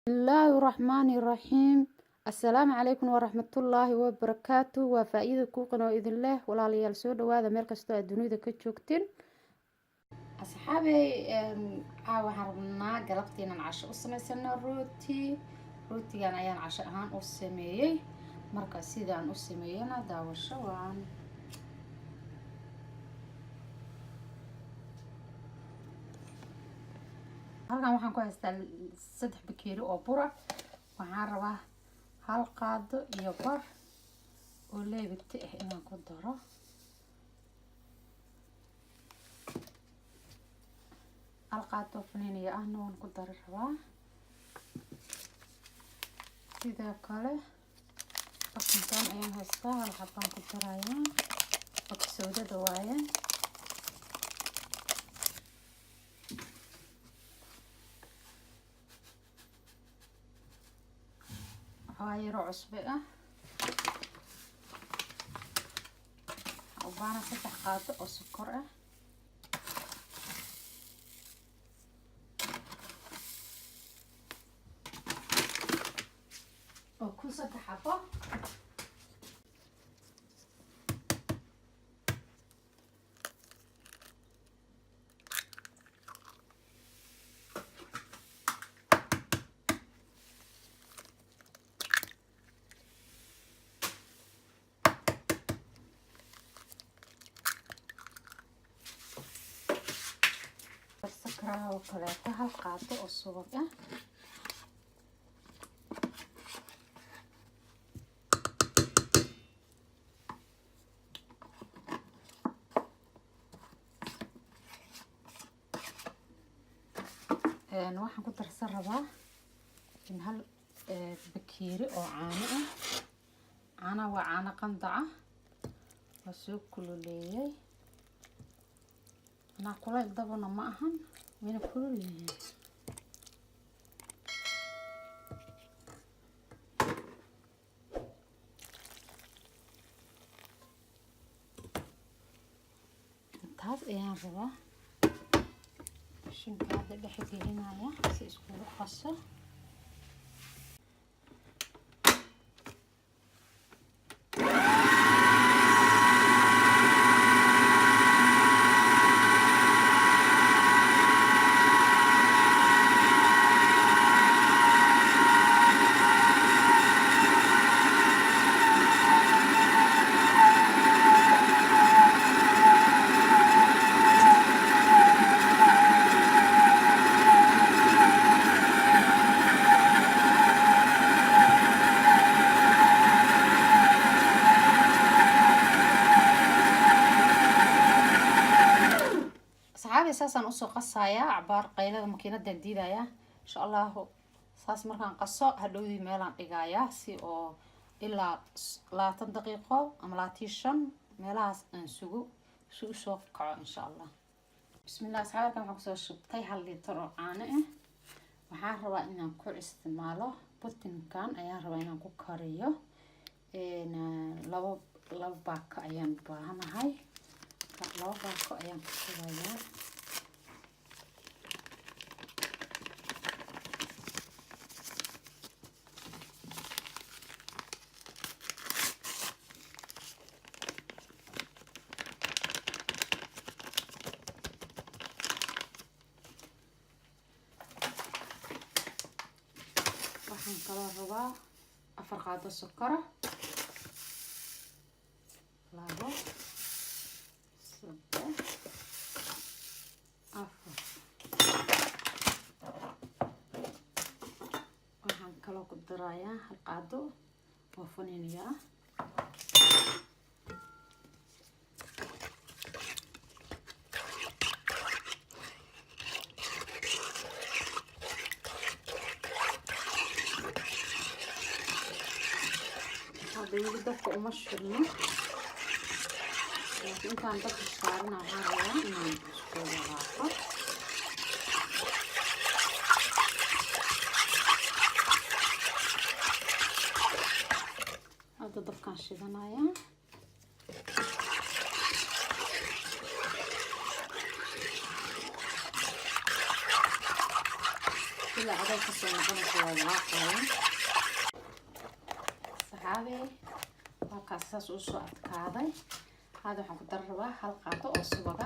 الله الرحمن الرحيم. السلام عليكم ورحمة الله وبركاته. وفائدة كوقنا وإذن الله ولا ليال سود وهذا مركز الدنيا كتشوكتين أصحابي. حرمنا قلبتين العشاء وسمينا روتي أنا يعني عشاء هان وسميه مركز سيدان وسمينا داو الشوان. halkan waxaan ku haystaa 3 bakeeri oo bura. waxaan rabaa hal qaado iyo bar oo leebita ah inaan ku daro. hal qaado faniiniya ahna waan ku dari rabaa. sidoo kale bakintan ayaan haystaa hal xabaan ku darayaa. bakin soodada waaye. هايرو عصبة وبانا 3 قاطع او سكر او كل 3 حبة السكر وكلاته هل قاطع او صوبة waxaan ku darsan rabaa in hal bakeeri oo caano waa caano qandaca waa soo kululeeyay. أنا قلت دبنا معهم من كل تاس أيام ربا عشان كذا بحكي هنا يا سيسكون خاصة. ساسان usoo qasayaa cabaar qaylada makiinada diidaya insha Allah. saas markaan qaso hadhowdi meelaan dhigayaa si oo ilaa 20 daqiiqo ama 25 meelahaas aan sugo si uu soo kaco insha Allah. bismillah. asxaabta waxaan kusoo shubtay 1 litir oo caano ah. waxaan rabaa inaan ku isticmaalo butinkan ayaan rabaa inaan ku kariyo laba baako ayaan baahanahay. laba baako ayaan ku shubayaa. waxaan kaloo rabaa 4 qaado sokor labo 3 4 waxaan kaloo ku darayaa hal qaado oo faniiniya بيجي دفع ومشرنا لكن كان دفع صارنا هذا من شكل راحة. هذا دفع كان شذنايا ilaa aday kasoo noqonaysa waa walaaqaya saxaabi halkaas saas uu soo adkaaday hada waxaan ku dar rabaa hal qaado oo subaga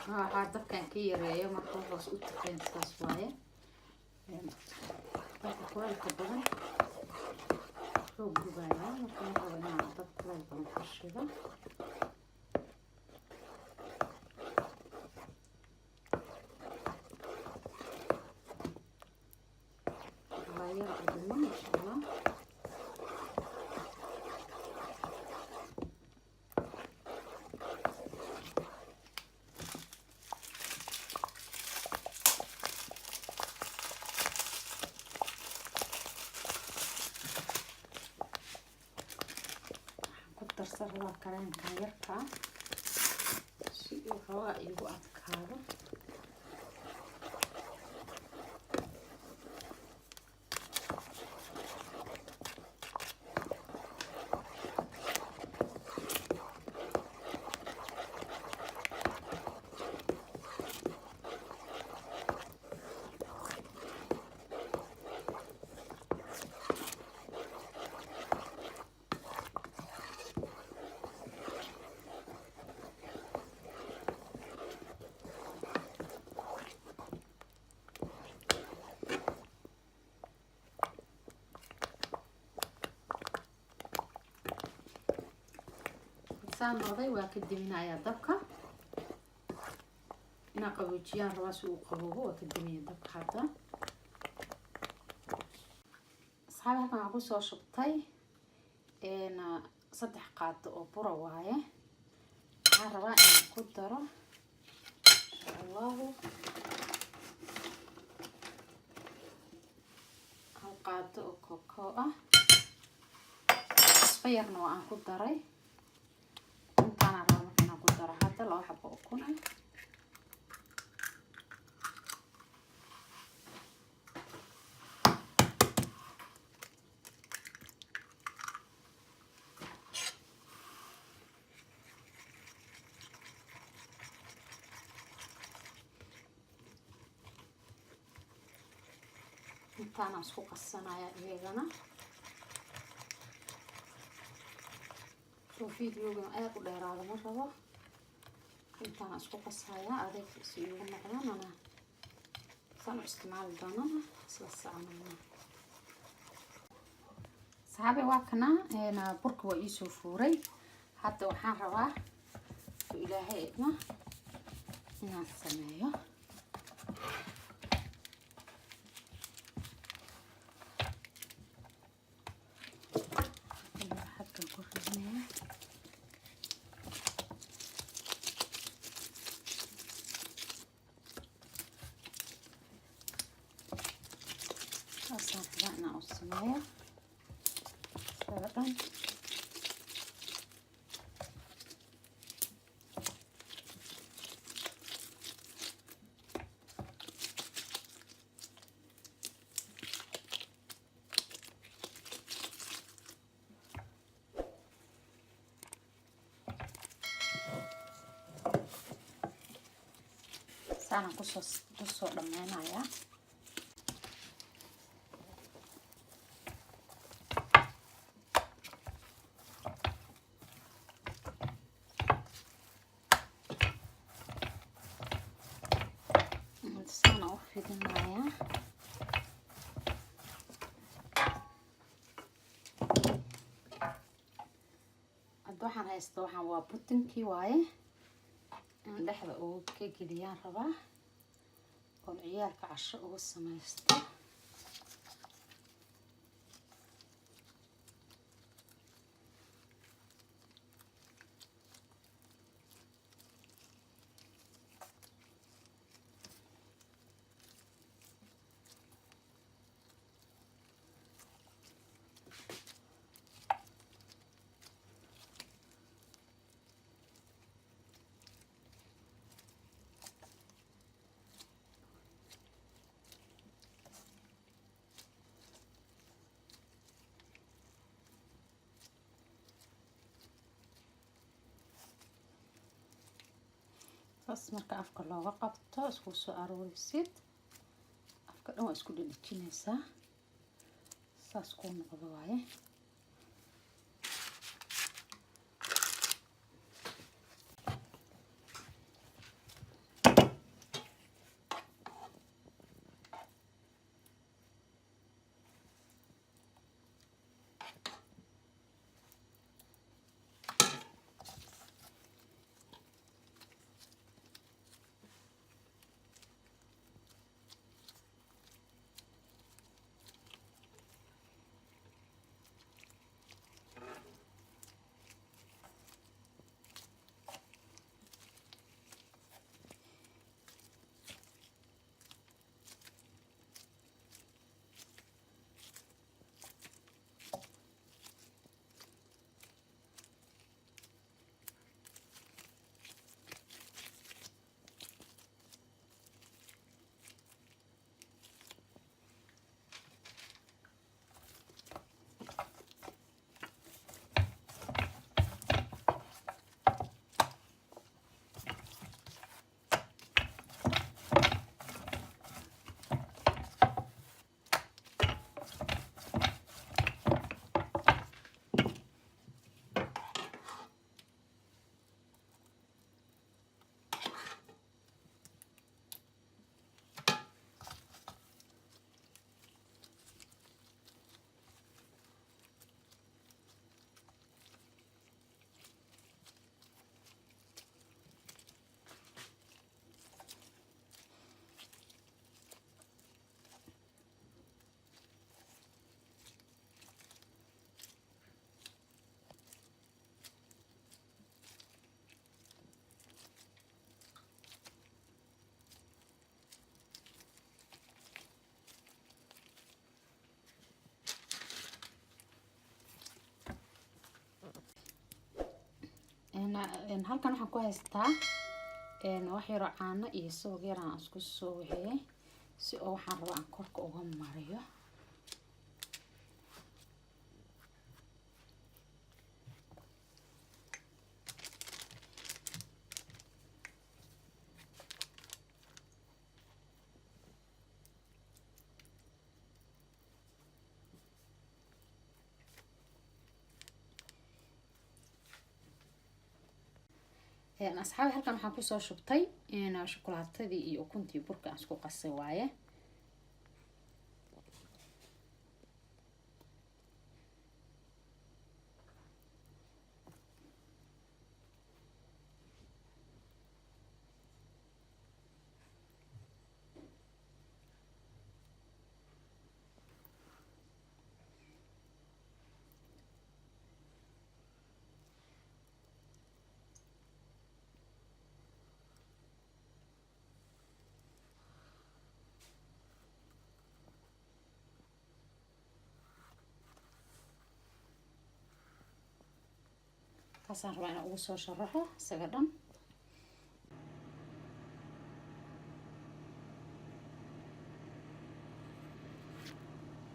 waxaa dabkan ka yareeyo marka hoos u taqeen saas waaye dabka kulaylka badan soo gubayaa marka ma rabo inaan dab kulayl badan ku shido yar uduma insha allah darsadaa kareenkan yarka si uu xoogaa igu adkaado noqday waa ka diminayaa dabka inaan qaboojiyaan rabaa si uu qaboobo waa ka diminaya dabka hadda asxaabi halkan waxaan kusoo shubtay 3 qaado oo bura waaye waxaan rabaa inaan ku daro insha allahu hal qaado oo cocoa ah cusbo yarna waa aan ku daray هذا لو حبة أكون intaan isku qasanaya iyagana soo fiidiyooga aad u dheeraado ma rabo intaan isku qasaya adeeg si ugu noqdaan ana saan isticmaali doonana isla saanana saxaabi waa kana burka waa ii soo fuuray hadda waxaan rabaa ilaahay idna inaan sameeyo أنا أصنعها سابقا سانا قصو دمينايا سانا أفيدنايا waxaan haysto waxaan waa butinkii waaye in dhexda ugu ka geliyaan rabaa oo ciyaalka casho ugu samaysto saas marka afka looga qabto isku soo aroorisid afka dhan waa isku dhijinaysaa saas ku noqdo waaye halkan waxaan ku haystaa wax yar oo caano iyo subag yar aan isku soo wixiyay si oo waxaan rabaa aan korka uga mariyo asxaabi halkan waxaan ku soo shubtay shokolaatadii iyo ukuntii burka aan isku qasay waaye taasaan rabaa inaan ugu soo sharaxo isaga dhan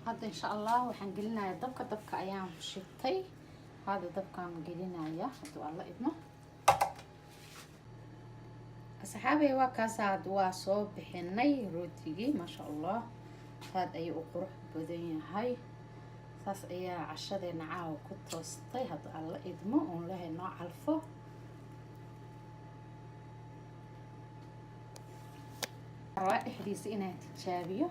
hadda insha Allah waxaan gelinayaa dabka ayaan shitay hadda dabkaan gelinayaa hadda waa la idmo asxaabay waa kaas waa soo bixinay rootigii ma sha Allah aad ayuu u qurux badan yahay saas ayaa cashadeena caawa ku toostay hadda alla idmo oon lehay noo calfo rabaa dhexdiisa inaan tijaabiyo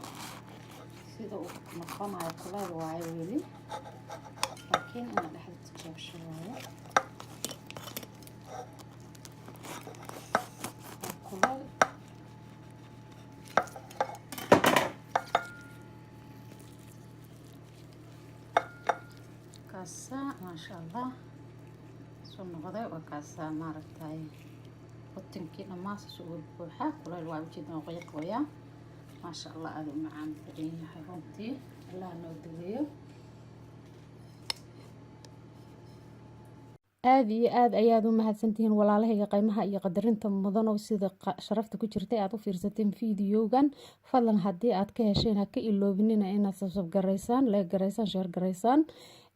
sida uu noqonayo kuleel waayo weli laakiin inaan dhexda tijaabsho waayo kuleel ما شاء الله سو نقضي وكاسا مارتاي قطنكي لما سوق البوحة كل الواحد جدا وقيق ويا ما شاء الله هذا معان بدين حيوانتي الله نوديه aad iyo aad ayaad u mahadsantihiin walaalahayga qiimaha iyo qadarinta mudan oo sida sharafta ku jirtay aad u fiirsateen fiidiyogan fadlan haddii aad ka hesheen ha ka iloobinina inaad subscribe garaysaan like garaysaan share garaysaan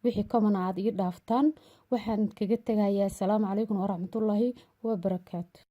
wixii kamana aad ii dhaaftaan waxaan kaga tagayaa assalaamu calaykum waraxmatullaahi wabarakaatu